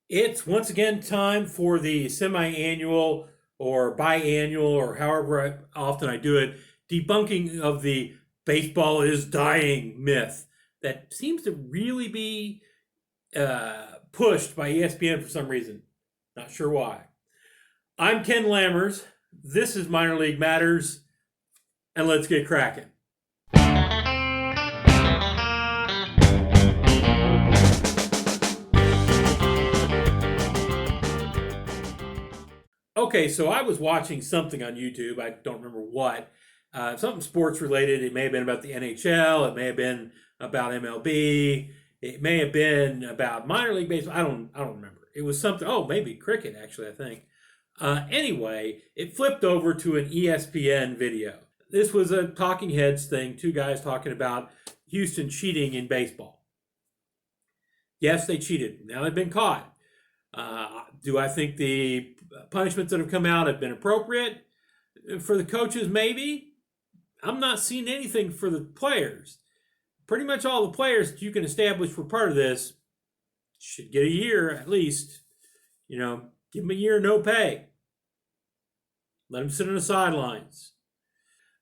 It's once again time for the semi-annual or biannual or however often I do it, debunking of the baseball is dying myth that seems to really be pushed by ESPN for some reason. Not sure why. I'm Ken Lammers. This is Minor League Matters, and let's get cracking. Okay, so I was watching something on YouTube. I don't remember what. Something sports related. It may have been about the NHL. It may have been about MLB. It may have been about minor league baseball. I don't remember. It was something. Oh, maybe cricket. Actually, I think. Anyway, it flipped over to an ESPN video. This was a talking heads thing. Two guys talking about Houston cheating in baseball. Yes, they cheated. Now they've been caught. Do I think the punishments that have come out have been appropriate for the coaches? Maybe. I'm not seeing anything for the players. Pretty much all the players that you can establish were part of this should get a year at least. Give them a year no pay. Let them sit on the sidelines.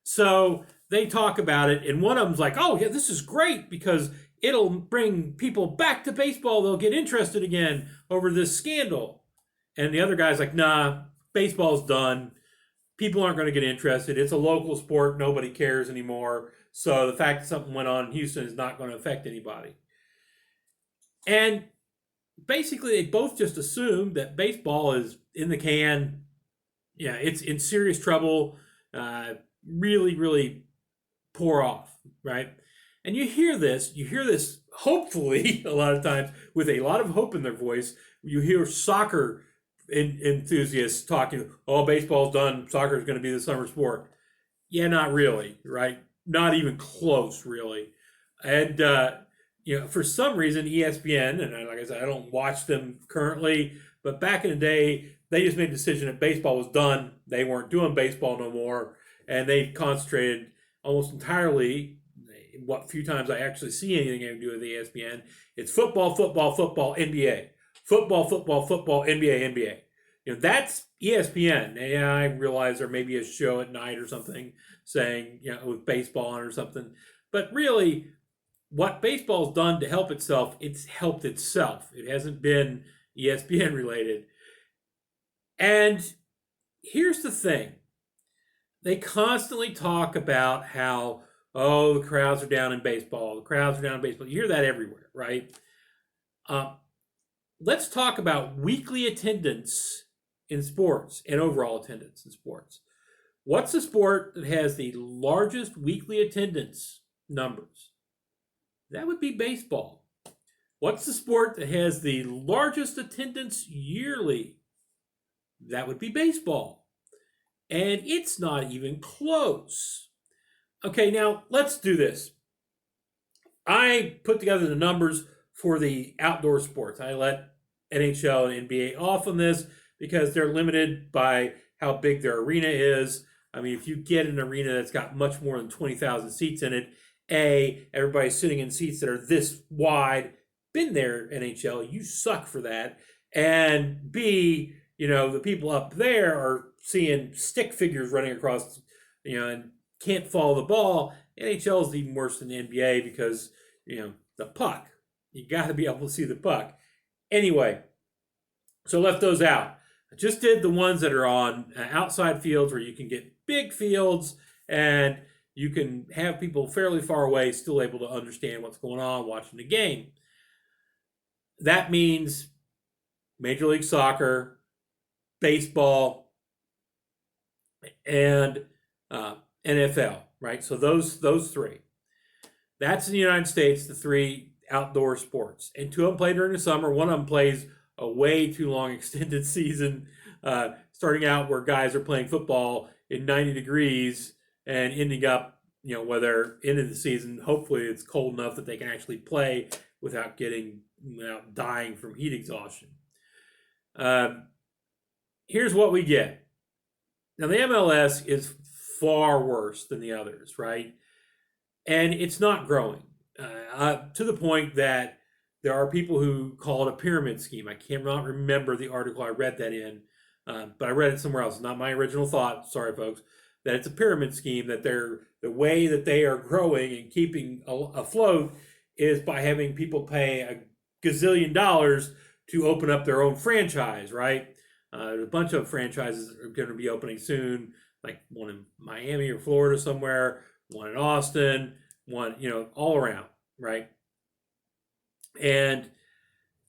So they talk about it, and one of them's like, "Oh yeah, this is great because it'll bring people back to baseball. They'll get interested again over this scandal." And the other guy's like, "Nah, baseball's done. People aren't going to get interested. It's a local sport. Nobody cares anymore. So the fact that something went on in Houston is not going to affect anybody." And basically, they both just assumed that baseball is in the can. Yeah, it's in serious trouble. Really, really poor off, right? And you hear this hopefully a lot of times with a lot of hope in their voice. You hear soccer enthusiasts talking, "Oh, baseball's done. Soccer is going to be the summer sport." Yeah, not really, right? Not even close, really. And for some reason, ESPN, and like I said, I don't watch them currently, but back in the day, they just made a decision that baseball was done. They weren't doing baseball no more, and they concentrated almost entirely. What few times I actually see anything having to do with ESPN, it's football, football, football, NBA, football, football, football, NBA, NBA. That's ESPN. Yeah, I realize there may be a show at night or something saying, with baseball on or something. But really, what baseball's done to help itself, it's helped itself. It hasn't been ESPN related. And here's the thing. They constantly talk about how, oh, the crowds are down in baseball. The crowds are down in baseball. You hear that everywhere, right? Let's talk about weekly attendance in sports and overall attendance in sports. What's the sport that has the largest weekly attendance numbers? That would be baseball. What's the sport that has the largest attendance yearly? That would be baseball. And it's not even close. Okay, now let's do this. I put together the numbers for the outdoor sports. I let NHL and NBA off on this because they're limited by how big their arena is. I mean, if you get an arena that's got much more than 20,000 seats in it, A, everybody's sitting in seats that are this wide. Been there, NHL, you suck for that. And B, the people up there are seeing stick figures running across, and can't follow the ball. NHL is even worse than the NBA because, the puck. You got to be able to see the puck. Anyway, so left those out. I just did the ones that are on outside fields where you can get big fields and you can have people fairly far away still able to understand what's going on watching the game. That means Major League Soccer, baseball, and NFL, right? So those three. That's in the United States, the three outdoor sports. And two of them play during the summer. One of them plays a way too long extended season, starting out where guys are playing football in 90 degrees and ending up, where they're into the season. Hopefully it's cold enough that they can actually play without dying from heat exhaustion. Here's what we get. Now, the MLS is far worse than the others, right? And it's not growing to the point that There are people who call it a pyramid scheme. I cannot remember the article I read that in, but I read it somewhere else. It's not my original thought. Sorry, folks. That it's a pyramid scheme. That the way that they are growing and keeping afloat is by having people pay a gazillion dollars to open up their own franchise. Right? There's a bunch of franchises that are going to be opening soon, like one in Miami or Florida somewhere, one in Austin, one all around. Right? And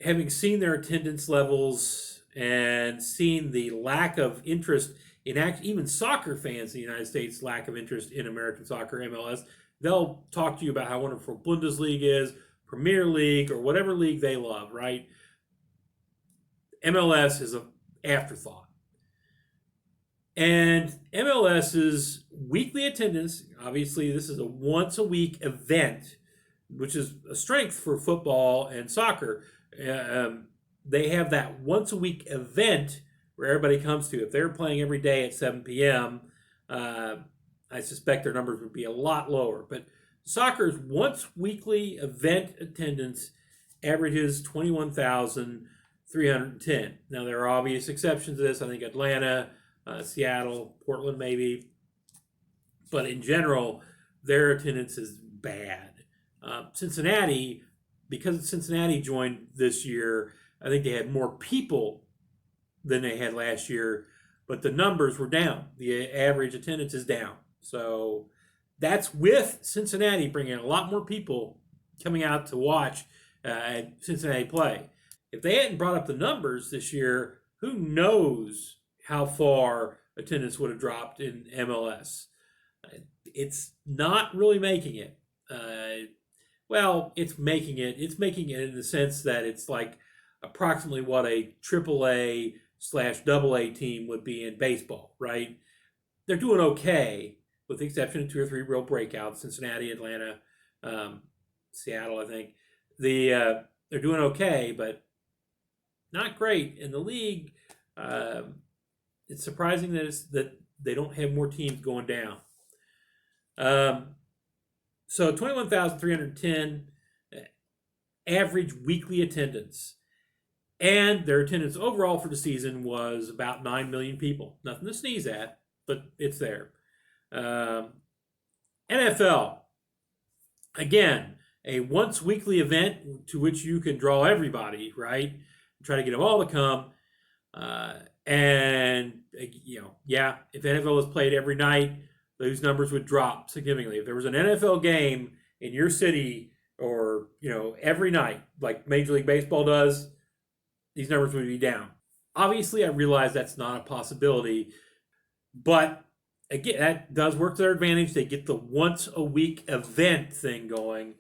having seen their attendance levels and seen the lack of interest in even soccer fans in the United States, lack of interest in American soccer, MLS, they'll talk to you about how wonderful Bundesliga is, Premier League, or whatever league they love, right? MLS is an afterthought. And MLS's weekly attendance, obviously this is a once a week event, which is a strength for football and soccer. They have that once a week event where everybody comes to. If they're playing every day at 7 p.m., I suspect their numbers would be a lot lower. But soccer's once weekly event attendance averages 21,310. Now, there are obvious exceptions to this. I think Atlanta, Seattle, Portland maybe. But in general, their attendance is bad. Cincinnati, because Cincinnati joined this year, I think they had more people than they had last year, but the numbers were down. The average attendance is down. So that's with Cincinnati bringing a lot more people coming out to watch Cincinnati play. If they hadn't brought up the numbers this year, who knows how far attendance would have dropped in MLS. It's not really making it. Well, it's making it. It's making it in the sense that it's like approximately what a AAA/AA team would be in baseball, right? They're doing okay, with the exception of 2 or 3 real breakouts: Cincinnati, Atlanta, Seattle. I think they're doing okay, but not great in the league. It's surprising that they don't have more teams going down. So 21,310 average weekly attendance. And their attendance overall for the season was about 9 million people. Nothing to sneeze at, but it's there. NFL, again, a once weekly event to which you can draw everybody, right? Try to get them all to come. And, if NFL was played every night, those numbers would drop significantly. If there was an NFL game in your city or, every night, like Major League Baseball does, these numbers would be down. Obviously, I realize that's not a possibility, but again, that does work to their advantage. They get the once a week event thing going,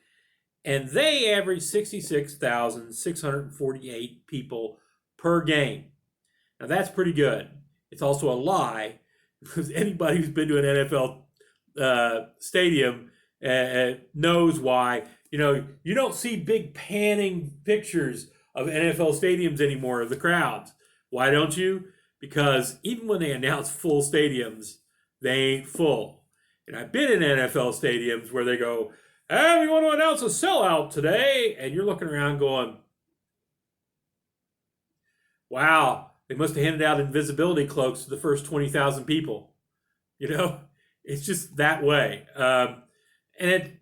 and they average 66,648 people per game. Now, that's pretty good. It's also a lie, because anybody who's been to an NFL stadium knows why. You don't see big panning pictures of NFL stadiums anymore of the crowds. Why don't you? Because even when they announce full stadiums, they ain't full. And I've been in NFL stadiums where they go, "Hey, we want to announce a sellout today," and you're looking around going, "Wow, they must have handed out invisibility cloaks to the first 20,000 people." It's just that way. And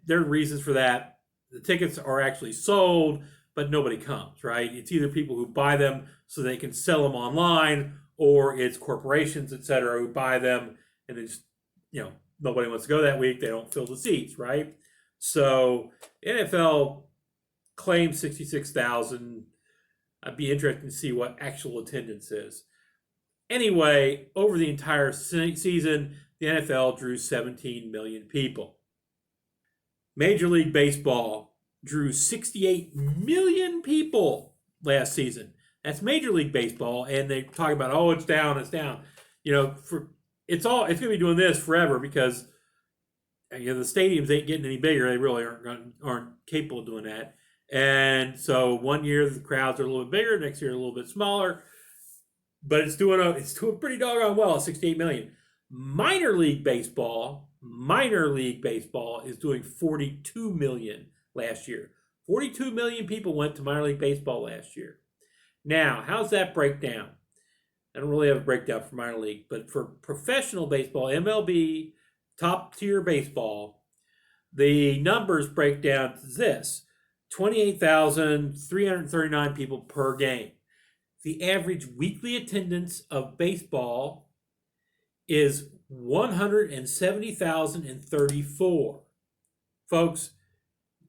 there are reasons for that. The tickets are actually sold, but nobody comes, right? It's either people who buy them so they can sell them online, or it's corporations, et cetera, who buy them, and then just, nobody wants to go that week. They don't fill the seats, right? So NFL claims 66,000. I'd be interested to see what actual attendance is. Anyway, over the entire season, the NFL drew 17 million people. Major League Baseball drew 68 million people last season. That's Major League Baseball, and they talk about, it's down, it's down. It's going to be doing this forever because the stadiums ain't getting any bigger. They really aren't capable of doing that. And so one year the crowds are a little bit bigger, next year a little bit smaller, but it's doing pretty doggone well at 68 million. Minor League Baseball is doing 42 million last year. 42 million people went to minor league baseball last year. Now, how's that break down? I don't really have a breakdown for minor league, but for professional baseball, MLB, top tier baseball, the numbers break down to this: 28,339 people per game. The average weekly attendance of baseball is 170,034. Folks,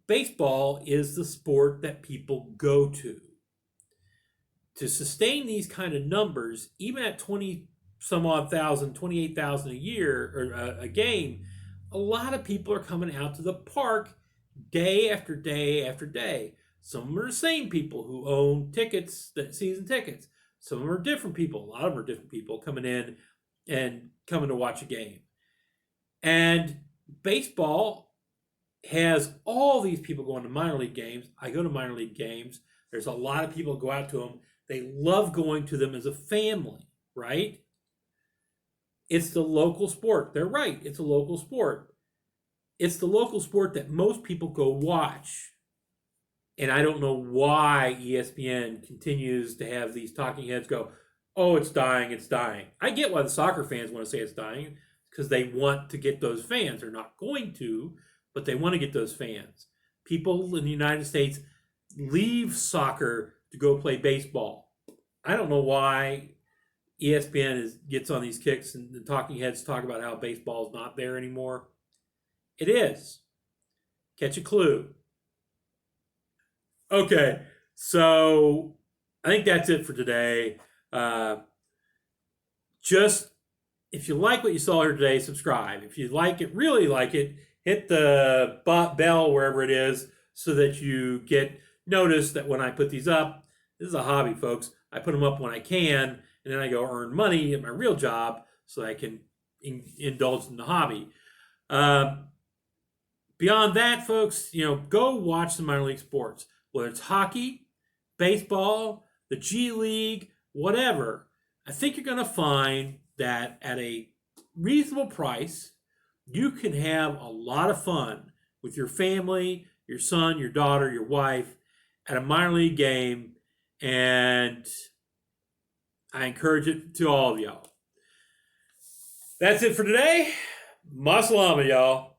baseball is the sport that people go to. To sustain these kind of numbers, even at 20 some odd thousand, 28,000 a year or a game, a lot of people are coming out to the park day after day after day. Some of them are the same people who own tickets, season tickets. Some of them are different people. A lot of them are different people coming in and coming to watch a game. And baseball has all these people going to minor league games. I go to minor league games. There's a lot of people who go out to them. They love going to them as a family, right? It's the local sport. They're right. It's a local sport. It's the local sport that most people go watch. And I don't know why ESPN continues to have these talking heads go, oh, it's dying, it's dying. I get why the soccer fans want to say it's dying, because they want to get those fans. They're not going to, but they want to get those fans. People in the United States leave soccer to go play baseball. I don't know why ESPN gets on these kicks and the talking heads talk about how baseball is not there anymore. It is. Catch a clue. Okay, so I think that's it for today. Just, if you like what you saw here today, subscribe. If you like it, really like it, hit the bell wherever it is so that you get notice that when I put these up. This is a hobby, folks. I put them up when I can, and then I go earn money at my real job so I can indulge in the hobby. Beyond that, folks, go watch the minor league sports, whether it's hockey, baseball, the G League, whatever. I think you're going to find that at a reasonable price, you can have a lot of fun with your family, your son, your daughter, your wife at a minor league game. And I encourage it to all of y'all. That's it for today. Masalama, y'all.